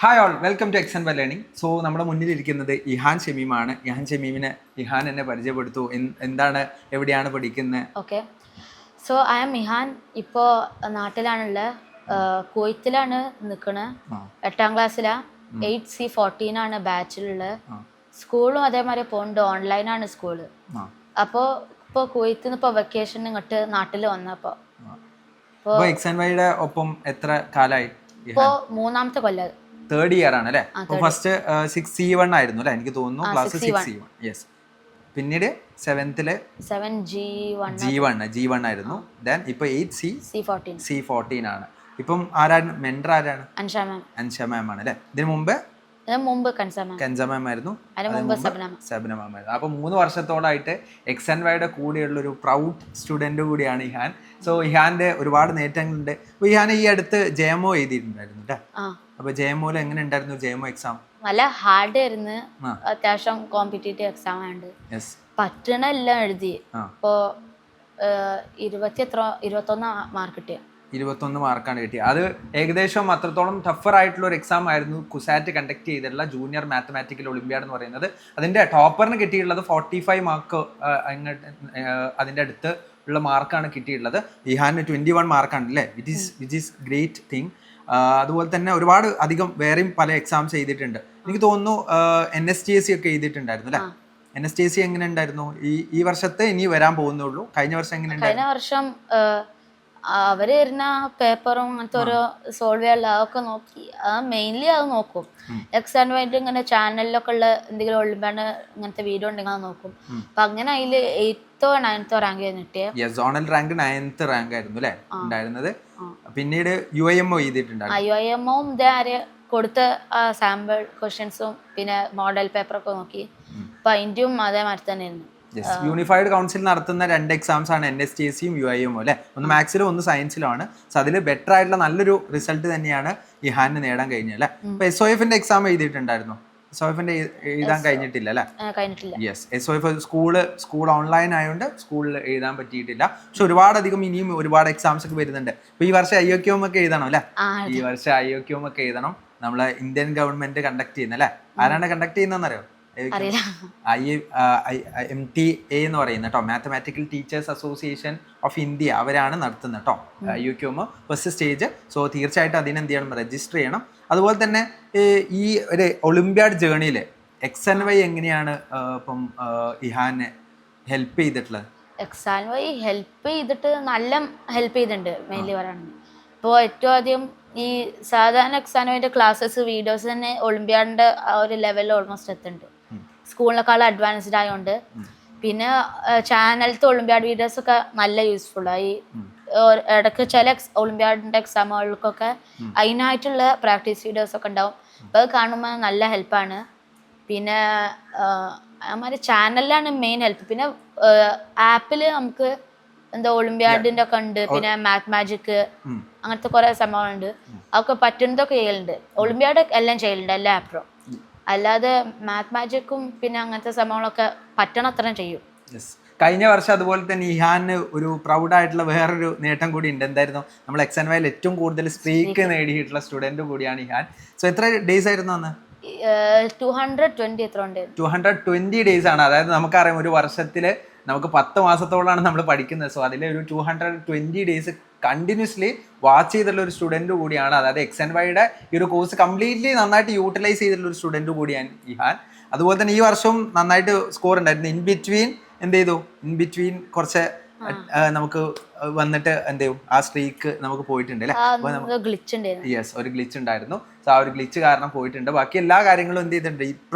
Hi all welcome to X and Y learning. So നമ്മുടെ മുന്നിലിരിക്കുന്നത് ഇഹാൻ ഷമീമാണ്. ഇഹാൻ എന്നെ പരിചയപ്പെടുത്തു. എന്താണ്, എവിടെയാണ് പഠിക്കുന്നത്? Okay, so I am Ihan. ഇപ്പോൾ നാട്ടിലാണുള്ളത്. കുവൈത്തിലാണ് നിൽക്കുന്നത്. 8ാം ക്ലാസ്സിലാണ്. 8C14 ആണ് ബാച്ചിലുള്ളത്. സ്കൂളും അതേമാതിരി പോകുന്നുണ്ട്. ഓൺലൈനാണ് സ്കൂള്. അപ്പോൾ ഇപ്പോൾ കുവൈത്തിൽ നിന്ന് ഇപ്പോൾ വെക്കേഷൻ ഇങ്ങോട്ട് നാട്ടിൽ വന്നപ്പോൾ ഇപ്പോൾ എക്സ് ആൻഡ് വൈയുടെ ഒപ്പം എത്ര കാലമായി? ഇപ്പോൾ 3ാമത്തെ കൊല്ലം, തേർഡ് ഇയർ ആണ് അല്ലേ? ഫസ്റ്റ് 6C1 ആയിരുന്നു അല്ലേ? എനിക്ക് തോന്നുന്നു ക്ലാസ് 6C1. യെസ്. പിന്നീട് 7th 7G1 ആയിരുന്നു. ദെൻ ഇപ്പൊ 8C14 ആണ്. ഇപ്പം ആരാണ് മെന്റർ? ആരാണ്? അൻഷ മാം ആണ് അല്ലേ? ഇതിനു മുമ്പ് കെൻസ മാം ആയിരുന്നു. സബ്ന മാം ആയിരുന്നു. അപ്പൊ 3 വർഷത്തോളായിട്ട് എക്സ് ആൻഡ് വൈയുടെ കൂടെയുള്ള ഒരു പ്രൗഡ് സ്റ്റുഡന്റ് കൂടിയാണ് ഇഹാൻ. സോ ഇഹാന്റെ ഒരുപാട് നേട്ടങ്ങളുണ്ട്. അപ്പൊ ഇഹാൻ ഈ അടുത്ത് JMO എഴുതിയിട്ടുണ്ടായിരുന്നു അല്ലേ? അപ്പൊ JMOയിൽ എങ്ങനെ ഉണ്ടായിരുന്നു? JMO എക്സാം നല്ല ഹാർഡ് ആയിരുന്നു. അത്യാവശ്യം കോമ്പറ്റേറ്റീവ് എക്സാം ആണ്. പറ്റണ എല്ലാം എഴുതി. ഇപ്പോ 21 മാർക്ക് കിട്ടിയ. 21 മാർക്കാണ് കിട്ടിയത്. അത് ഏകദേശം അത്രത്തോളം ടഫർ ആയിട്ടുള്ള ഒരു എക്സാം ആയിരുന്നു കുസാറ്റ് കണ്ടക്ട് ചെയ്തിട്ടുള്ള ജൂനിയർ മാത്തമാറ്റിക്കൽ ഒളിമ്പ്യാഡ് എന്ന് പറയുന്നത്. അതിന്റെ ടോപ്പറിന് കിട്ടിയിട്ടുള്ളത് 45 മാർക്ക്. അതിന്റെ അടുത്ത് ഉള്ള മാർക്കാണ് കിട്ടിയിട്ടുള്ളത്. ഇഹാന് 21 മാർക്കാണ് അല്ലേ? Which is great thing. അതുപോലെ തന്നെ ഒരുപാട് അധികം വേറെയും പല എക്സാംസ് എഴുതിയിട്ടുണ്ട്. എനിക്ക് തോന്നുന്നു NSTC ഒക്കെ എഴുതിയിട്ടുണ്ടായിരുന്നു അല്ലേ? NSTC എങ്ങനെ ഉണ്ടായിരുന്നു? ഈ വർഷത്തെ ഇനി വരാൻ പോകുന്നുള്ളൂ. കഴിഞ്ഞ വർഷം എങ്ങനെ കഴിഞ്ഞ വർഷം അവര് വരുന്ന പേപ്പറും അങ്ങനത്തെ ഓരോ സോൾവ് ചെയ്യാനുള്ള അതൊക്കെ നോക്കി. മെയിൻലി അത് നോക്കും. എക്സ് ആൻഡ് വൈ ഇങ്ങനെ ചാനലിലൊക്കെ ഉള്ള എന്തെങ്കിലും ഒളിമ്പാണ് ഇങ്ങനത്തെ വീഡിയോ ഉണ്ടെങ്കിൽ അത് നോക്കും. അപ്പൊ അങ്ങനെ അതിൽ 8th or 9th റാങ്ക് കിട്ടിയ. സോണൽ റാങ്ക് 9th റാങ്ക് ആയിരുന്നു അല്ലേ ഉണ്ടായിരുന്നത്? പിന്നീട് UIMO എഴുതിയിട്ടുണ്ടായിരുന്നു. UIMO ഇതേ കൊടുത്ത സാമ്പിൾ ക്വസ്റ്റ്യൻസും പിന്നെ മോഡൽ പേപ്പറൊക്കെ നോക്കി. അപ്പൊ അതിന്റെയും അതേമാതിരി തന്നെ ആയിരുന്നു. യൂണിഫൈഡ് കൗൺസിൽ നടത്തുന്ന 2 എക്സാംസ് ആണ് NSTCയും UIMO അല്ലെ? ഒന്ന് മാത്സിലും ഒന്ന് സയൻസിലുമാണ്. സോ അതിൽ ബെറ്റർ ആയിട്ടുള്ള നല്ലൊരു റിസൾട്ട് തന്നെയാണ് ഇഹാന് നേടാൻ കഴിഞ്ഞത് അല്ലെ? ഇപ്പൊ SOFന്റെ എക്സാം എഴുതിയിട്ടുണ്ടായിരുന്നു. SOFന്റെ എഴുതാൻ കഴിഞ്ഞിട്ടില്ല അല്ലെ? യെസ്. SOF സ്കൂൾ ഓൺലൈൻ ആയതുകൊണ്ട് സ്കൂളിൽ എഴുതാൻ പറ്റിയിട്ടില്ല. പക്ഷെ ഒരുപാടധികം ഇനിയും ഒരുപാട് എക്സാംസ് ഒക്കെ വരുന്നുണ്ട്. ഇപ്പൊ ഈ വർഷം IOQM ഒക്കെ എഴുതണം അല്ലെ? ഈ വർഷം IOQM ഒക്കെ എഴുതണം. നമ്മളെ ഇന്ത്യൻ ഗവൺമെന്റ് കണ്ടക്ട് ചെയ്യുന്ന അല്ലെ? ആരാണ് കണ്ടക്ട് ചെയ്യുന്നതെന്നറിയോ? MTA എന്ന് പറയുന്ന കേട്ടോ, mathematical teachers association of India, അവരാണ് നടത്തുന്നത് കേട്ടോ IOQM ഫസ്റ്റ് സ്റ്റേജ്. സോ തീർച്ചയായിട്ടും അതിനെന്ത് ചെയ്യണം? രജിസ്റ്റർ ചെയ്യണം. അതുപോലെ തന്നെ ഈ ഒരു ഒളിമ്പ്യാഡ് ജേർണിയിൽ എക്സ് ആൻഡ് വൈ എങ്ങനെയാണ് ഇപ്പം ഇഹാനെ ഹെൽപ്പ് ചെയ്തിട്ടുള്ളത്? എക്സ് ആൻഡ് വൈ ഹെൽപ്പ് ചെയ്തിട്ട് നല്ല ഹെൽപ്പ് ചെയ്തിട്ടുണ്ട്. മെയിൻലി പറയുകയാണെങ്കിൽ ഇപ്പോൾ ഏറ്റവും ആദ്യം ഈ സാധാരണ എക്സ് ആൻഡ് വൈൻ്റെ ക്ലാസ്സസ് വീഡിയോസ് തന്നെ ഒളിമ്പ്യാഡിൻ്റെ ആ ഒരു ലെവലിൽ ഓൾമോസ്റ്റ് എത്തുന്നുണ്ട്. സ്കൂളിനേക്കാൾ അഡ്വാൻസ്ഡ് ആയതുകൊണ്ട്. പിന്നെ ചാനലത്തെ ഒളിമ്പ്യാഡ് വീഡിയോസ് ഒക്കെ നല്ല യൂസ്ഫുള്ളായി. ഇടയ്ക്ക് ചില ഒളിമ്പ്യാഡിൻ്റെ എക്സാമുകൾക്കൊക്കെ അതിനായിട്ടുള്ള പ്രാക്ടീസ് വീഡിയോസ് ഒക്കെ ഉണ്ടാവും. അപ്പോൾ അത് കാണുമ്പോൾ നല്ല ഹെൽപ്പാണ്. പിന്നെ അതുമാതിരി ചാനലിലാണ് മെയിൻ ഹെൽപ്പ്. പിന്നെ ആപ്പിൽ നമുക്ക് എന്താ ഒളിമ്പ്യാഡിൻ്റെ ഒക്കെ ഉണ്ട്. പിന്നെ മാത്ത് മാജിക് അങ്ങനത്തെ കുറേ സംഭവങ്ങളുണ്ട്. അതൊക്കെ പറ്റുന്നതൊക്കെ ചെയ്യലുണ്ട്. ഒളിമ്പ്യാഡ് എല്ലാം ചെയ്യലുണ്ട്, എല്ലാ ആപ്പും. അല്ലാതെ മാത്ത് മാജിക്കും പിന്നെ അങ്ങനത്തെ സംഭവങ്ങളൊക്കെ പറ്റണത്രയും ചെയ്യും. കഴിഞ്ഞ വർഷം അതുപോലെ തന്നെ ഇഹാന് ഒരു പ്രൗഡ് ആയിട്ടുള്ള വേറൊരു നേട്ടം കൂടി ഉണ്ട്. എന്തായിരുന്നു? നമ്മൾ എക്സ് ആൻഡ് വൈയിൽ ഏറ്റവും കൂടുതൽ സ്ട്രീക്ക് നേടിയിട്ടുള്ള സ്റ്റുഡന്റ് കൂടിയാണ് ഇഹാൻ. സോ എത്ര ഡേയ്സ് ആയിരുന്നു അന്ന്? 220 ഡേയ്സ് ആണ്. അതായത് നമുക്കറിയാം ഒരു വർഷത്തില് നമുക്ക് 10 മാസത്തോളാണ് നമ്മൾ പഠിക്കുന്നത്. സോ അതിൽ ഒരു 220 ഡേയ്സ് കണ്ടിന്യൂസ്ലി വാച്ച് ചെയ്തിട്ടുള്ള ഒരു സ്റ്റുഡൻറ്റ് കൂടിയാണ്. അതായത് എക്സ് ആൻഡ് വൈയുടെ ഈ ഒരു കോഴ്സ് കംപ്ലീറ്റ്ലി നന്നായിട്ട് യൂട്ടിലൈസ് ചെയ്തിട്ടുള്ള ഒരു സ്റ്റുഡൻറ്റ് കൂടിയാണ് ഇഹാൻ. അതുപോലെ തന്നെ ഈ വർഷവും നന്നായിട്ട് സ്കോർ ഉണ്ടായിരുന്നു. ഇൻ ബിറ്റ്വീൻ കുറച്ച് നമുക്ക് വന്നിട്ട് എന്ത് ചെയ്യും, ആ സ്ട്രീക്ക് നമുക്ക് പോയിട്ടുണ്ട് അല്ലേ? യെസ്, ഒരു ഗ്ലിച്ച് ഉണ്ടായിരുന്നു. സോ ആ ഒരു ഗ്ലിച്ച് കാരണം പോയിട്ടുണ്ട്. ബാക്കി എല്ലാ കാര്യങ്ങളും എന്ത് ചെയ്തിട്ടുണ്ട്?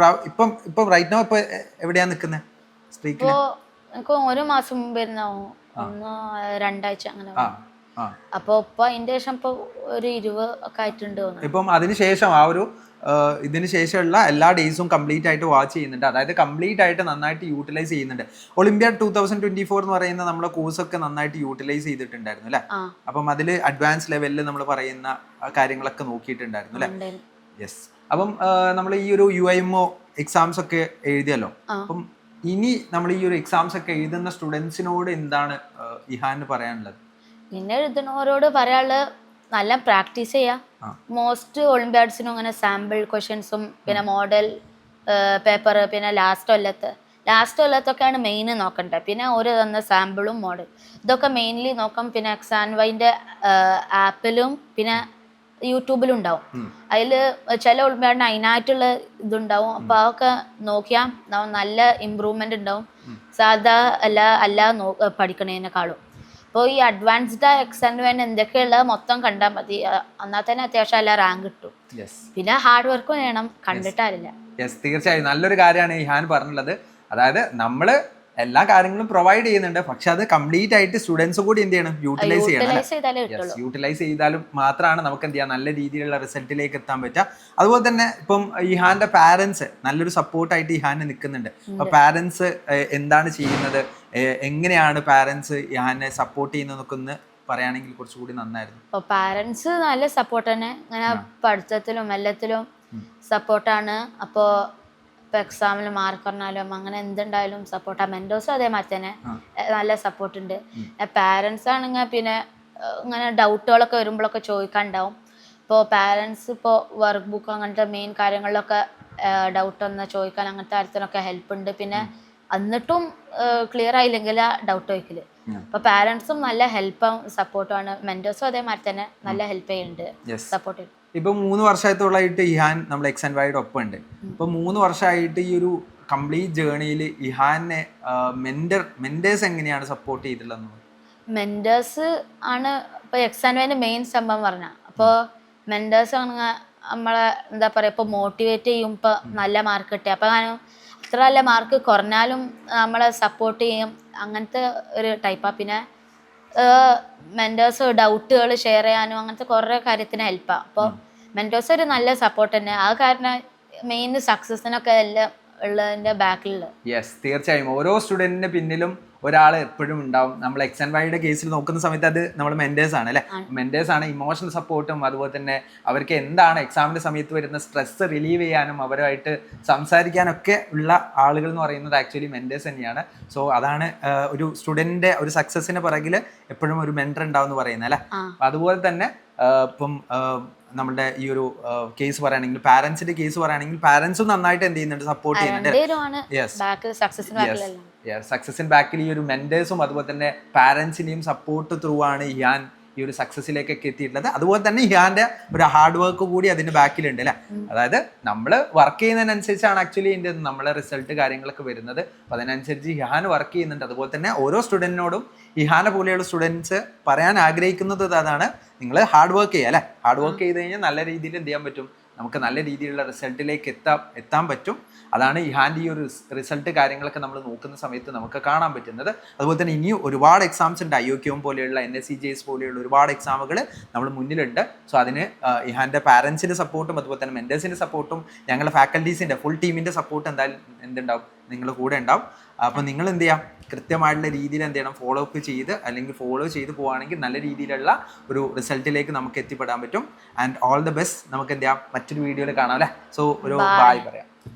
ഇപ്പം റൈറ്റ് നോ ഇപ്പൊ എവിടെയാണ് നിൽക്കുന്നത് സ്ട്രീക്കിൽ? ഒരു മാസം മുമ്പ് 2 ആഴ്ച അങ്ങനെ. അപ്പൊ ഇപ്പൊ അതിന്റെ ശേഷം ഇപ്പൊ ഒരു 20 ഒക്കെ ആയിട്ടുണ്ട്. ഇപ്പം അതിനുശേഷം ആ ഒരു ഇതിന് ശേഷമുള്ള എല്ലാ ഡേയ്സും കംപ്ലീറ്റ് ആയിട്ട് വാച്ച് ചെയ്യുന്നുണ്ട്. അതായത് കംപ്ലീറ്റ് ആയിട്ട് നന്നായിട്ട് യൂട്ടിലൈസ് ചെയ്യുന്നുണ്ട്. ഒളിമ്പ്യാഡ് 2024 എന്ന് പറയുന്ന നമ്മുടെ കോഴ്സൊക്കെ നന്നായിട്ട് യൂട്ടിലൈസ് ചെയ്തിട്ടുണ്ടായിരുന്നു അല്ലെ? അപ്പം അതിൽ അഡ്വാൻസ് ലെവലിൽ നമ്മൾ പറയുന്ന കാര്യങ്ങളൊക്കെ നോക്കിയിട്ടുണ്ടായിരുന്നു അല്ലെ? യെസ്. അപ്പം നമ്മൾ ഈ ഒരു UIMO എക്സാംസ് ഒക്കെ എഴുതിയല്ലോ. അപ്പം ഇനി നമ്മൾ ഈ ഒരു എക്സാംസ് ഒക്കെ എഴുതുന്ന സ്റ്റുഡൻസിനോട് എന്താണ് ഇഹാന് പറയാനുള്ളത്? പിന്നെ എഴുതുന്നവരോട് പറയാനുള്ളത് നല്ല പ്രാക്ടീസ് ചെയ്യാം. മോസ്റ്റ് ഒളിമ്പ്യാഡ്സിനും അങ്ങനെ സാമ്പിൾ ക്വസ്റ്റ്യൻസും പിന്നെ മോഡൽ പേപ്പർ പിന്നെ ലാസ്റ്റ് കൊല്ലത്തൊക്കെയാണ് മെയിൻ നോക്കേണ്ടത്. പിന്നെ ഒരു തന്ന സാമ്പിളും മോഡൽ ഇതൊക്കെ മെയിൻലി നോക്കാം. പിന്നെ എക്സാൻവൈൻ്റെ ആപ്പിലും പിന്നെ യൂട്യൂബിലും ഉണ്ടാവും. അതിൽ ചില ഒളിമ്പ്യാഡിന് അതിനായിട്ടുള്ള ഇതുണ്ടാവും. അപ്പോൾ അതൊക്കെ നോക്കിയാൽ നല്ല ഇമ്പ്രൂവ്മെൻ്റ് ഉണ്ടാവും സാധാ അല്ല പഠിക്കണതിനേക്കാളും. അപ്പോൾ ഈ അഡ്വാൻസ്ഡ് എക്സാൻവൈൻ എന്തൊക്കെയുള്ള മൊത്തം കണ്ടാൽ മതി. എന്നാൽ തന്നെ അത്യാവശ്യം എല്ലാ റാങ്ക് കിട്ടും. പിന്നെ ഹാർഡ് വർക്കും വേണം, കണ്ടിട്ടാരില്ല. തീർച്ചയായും നല്ലൊരു കാര്യമാണ് ഇഹാൻ പറഞ്ഞുള്ളത്. അതായത് നമ്മൾ എല്ലാ കാര്യങ്ങളും പ്രൊവൈഡ് ചെയ്യുന്നുണ്ട്, പക്ഷെ അത് കംപ്ലീറ്റ് ആയിട്ട് സ്റ്റുഡൻസ് കൂടി എന്ത് ചെയ്യണം, യൂട്ടിലൈസ് ചെയ്യണം. യൂട്ടിലൈസ് ചെയ്താലും മാത്രമാണ് നമുക്ക് എന്ത് ചെയ്യാം നല്ല രീതിയിലുള്ള റിസൾട്ടിലേക്ക് എത്താൻ പറ്റുക. അതുപോലെ തന്നെ ഇപ്പം ഇഹാന്റെ പാരന്റ്സ് നല്ലൊരു സപ്പോർട്ടായിട്ട് ഇഹാനെ നിൽക്കുന്നുണ്ട്. അപ്പൊ പാരന്റ്സ് എന്താണ് ചെയ്യുന്നത്, എങ്ങനെയാണ് പാരന്റ്സ് ഇഹാനെ സപ്പോർട്ട് ചെയ്യുന്നതൊക്കെ ഒന്ന് പറയുകയാണെങ്കിൽ കുറച്ചുകൂടി നന്നായിരുന്നു. അപ്പോൾ പാരന്റ്സ് നല്ല സപ്പോർട്ട് തന്നെ, ഇങ്ങനെ പഠിത്തത്തിലും എല്ലാത്തിലും സപ്പോർട്ടാണ്. അപ്പോൾ ഇപ്പോൾ എക്സാമിൽ മാർക്ക് പറഞ്ഞാലും അങ്ങനെ എന്തുണ്ടായാലും സപ്പോർട്ടാണ്. മെൻറ്റോസും അതേമാതിരി തന്നെ നല്ല സപ്പോർട്ട് ഉണ്ട്. പാരൻസ് ആണെങ്കിൽ പിന്നെ ഇങ്ങനെ ഡൗട്ടുകളൊക്കെ വരുമ്പോഴൊക്കെ ചോദിക്കാനുണ്ടാവും. ഇപ്പോൾ പാരൻസ് ഇപ്പോൾ വർക്ക് ബുക്ക് അങ്ങനത്തെ മെയിൻ കാര്യങ്ങളിലൊക്കെ ഡൗട്ട് ഒന്ന് ചോദിക്കാൻ അങ്ങനത്തെ കാര്യത്തിനൊക്കെ ഹെൽപ്പ് ഉണ്ട്. പിന്നെ എന്നിട്ടും ക്ലിയർ ആയില്ലെങ്കിൽ ഡൗട്ട് ചോദിക്കല്. അപ്പോൾ പാരൻസും നല്ല ഹെൽപ്പും സപ്പോർട്ടുമാണ്. മെൻറ്റോസും അതേമാതിരി തന്നെ നല്ല ഹെൽപ്പ് ചെയ്യുന്നുണ്ട്, സപ്പോർട്ട് ചെയ്യും. ഇപ്പൊ 3 വർഷത്തോളായിട്ട് ഇഹാൻ നമ്മൾ എക്സാൻവൈയുടെ ഒപ്പം ഉണ്ട്. ഇപ്പൊ 3 വർഷമായിട്ട് ഈ ഒരു കംപ്ലീറ്റ് ജേർണിയിൽ ഇഹാനെ മെന്റേഴ്സ് എങ്ങനെയാണ് സപ്പോർട്ട് ചെയ്തിട്ടുള്ളത്? മെന്റേഴ്സ് ആണ് ഇപ്പോൾ എക്സാൻവൈൻ്റെ മെയിൻ സംഭവം പറഞ്ഞാൽ. അപ്പോൾ മെന്റേഴ്സ് ആണെങ്കിൽ നമ്മളെ എന്താ പറയുക, ഇപ്പോൾ മോട്ടിവേറ്റ് ചെയ്യും. ഇപ്പോൾ നല്ല മാർക്ക് കിട്ടി അപ്പോൾ അത്ര നല്ല മാർക്ക് കുറഞ്ഞാലും നമ്മളെ സപ്പോർട്ട് ചെയ്യും, അങ്ങനത്തെ ഒരു ടൈപ്പാണ്. പിന്നെ മെൻറ്റേഴ്സ് ഡൗട്ടുകൾ ഷെയർ ചെയ്യാനും അങ്ങനത്തെ കുറേ കാര്യത്തിന് ഹെൽപ്പാണ്. അപ്പോൾ മെൻറ്റേഴ്സ് ഒരു നല്ല സപ്പോർട്ട് തന്നെ. ആ കാരണം മെയിൻ സക്സസിനൊക്കെ എല്ലാം ഉള്ളതിൻ്റെ ബാക്കിലുള്ള. തീർച്ചയായും ഓരോ സ്റ്റുഡൻറ്റിൻ്റെ പിന്നിലും ഒരാൾ എപ്പോഴും ഉണ്ടാവും. നമ്മൾ എക്സാൻവൈയുടെ കേസിൽ നോക്കുന്ന സമയത്ത് അത് നമ്മൾ മെൻറ്റേഴ്സ് ആണ് അല്ലേ. മെൻറ്റേഴ്സ് ആണ് ഇമോഷണൽ സപ്പോർട്ടും അതുപോലെ തന്നെ അവർക്ക് എന്താണ് എക്സാമിൻ്റെ സമയത്ത് വരുന്ന സ്ട്രെസ് റിലീവ് ചെയ്യാനും അവരുമായിട്ട് സംസാരിക്കാനൊക്കെ ഉള്ള ആളുകൾ എന്ന് പറയുന്നത് ആക്ച്വലി മെൻറ്റേഴ്സ് തന്നെയാണ്. സോ അതാണ് ഒരു സ്റ്റുഡൻറ്റിൻ്റെ ഒരു സക്സസിന് പിറകിൽ എപ്പോഴും ഒരു മെൻറ്റർ ഉണ്ടാവും എന്ന് പറയുന്നത് അല്ലേ. അതുപോലെ തന്നെ ഇപ്പം നമ്മുടെ ഈ ഒരു കേസ് പറയുകയാണെങ്കിൽ പാരന്റ്സിന്റെ കേസ് പറയുകയാണെങ്കിൽ പാരന്റ്സും നന്നായിട്ട് എന്ത് ചെയ്യുന്നുണ്ട്, സപ്പോർട്ട് ചെയ്യുന്നുണ്ട്. സക്സസിന് ബാക്കിൽ ഈ ഒരു മെന്റേഴ്സും അതുപോലെ തന്നെ പാരന്റ്സിന്റെയും സപ്പോർട്ട് ത്രൂ ആണ് ഇഹാൻ ഈ ഒരു സക്സസിലേക്കൊക്കെ എത്തിയിട്ടുള്ളത്. അതുപോലെ തന്നെ ഇഹാന്റെ ഒരു ഹാർഡ് വർക്ക് കൂടി അതിന്റെ ബാക്കിലുണ്ട് അല്ലെ. അതായത് നമ്മൾ വർക്ക് ചെയ്യുന്നതിനനുസരിച്ചാണ് ആക്ച്വലി ഇതിന്റെ നമ്മളെ റിസൾട്ട് കാര്യങ്ങളൊക്കെ വരുന്നത്. അപ്പൊ അതിനനുസരിച്ച് ഇഹാൻ വർക്ക് ചെയ്യുന്നുണ്ട്. അതുപോലെ തന്നെ ഓരോ സ്റ്റുഡന്റിനോടും ഇഹാനെ പോലെയുള്ള സ്റ്റുഡൻസ് പറയാൻ ആഗ്രഹിക്കുന്നത് അതാണ്, നിങ്ങൾ ഹാർഡ് വർക്ക് ചെയ്യുക അല്ലെ. ഹാർഡ് വർക്ക് ചെയ്ത് കഴിഞ്ഞാൽ നല്ല രീതിയിൽ എന്ത് ചെയ്യാൻ പറ്റും, നമുക്ക് നല്ല രീതിയിലുള്ള റിസൾട്ടിലേക്ക് എത്താൻ പറ്റും. അതാണ് ഇഹാൻ്റെ ഈ ഒരു റിസൾട്ട് കാര്യങ്ങളൊക്കെ നമ്മൾ നോക്കുന്ന സമയത്ത് നമുക്ക് കാണാൻ പറ്റുന്നത്. അതുപോലെ തന്നെ ഇനിയും ഒരുപാട് എക്സാംസ് ഉണ്ട്. IOQM പോലെയുള്ള NSCJS പോലെയുള്ള ഒരുപാട് എക്സാമുകൾ നമ്മൾ മുന്നിലുണ്ട്. സോ അതിന് ഇഹാൻ്റെ പാരൻസിൻ്റെ സപ്പോർട്ടും അതുപോലെ തന്നെ മെൻറ്റേഴ്സിൻ്റെ സപ്പോർട്ടും ഞങ്ങളുടെ ഫാക്കൽറ്റീസിൻ്റെ ഫുൾ ടീമിൻ്റെ സപ്പോർട്ട് എന്തായാലും എന്തുണ്ടാവും, നിങ്ങൾ കൂടെ ഉണ്ടാവും. അപ്പോൾ നിങ്ങൾ എന്ത് ചെയ്യാം, കൃത്യമായിട്ടുള്ള രീതിയിൽ എന്ത് ചെയ്യണം, ഫോളോ ചെയ്ത് പോവുകയാണെങ്കിൽ നല്ല രീതിയിലുള്ള ഒരു റിസൾട്ടിലേക്ക് നമുക്ക് എത്തിപ്പെടാൻ പറ്റും. And all the best. നമുക്ക് എന്ത് ചെയ്യാം, മറ്റൊരു വീഡിയോയിൽ കാണാം അല്ലേ. സോ ഒരു ബൈ പറയാം.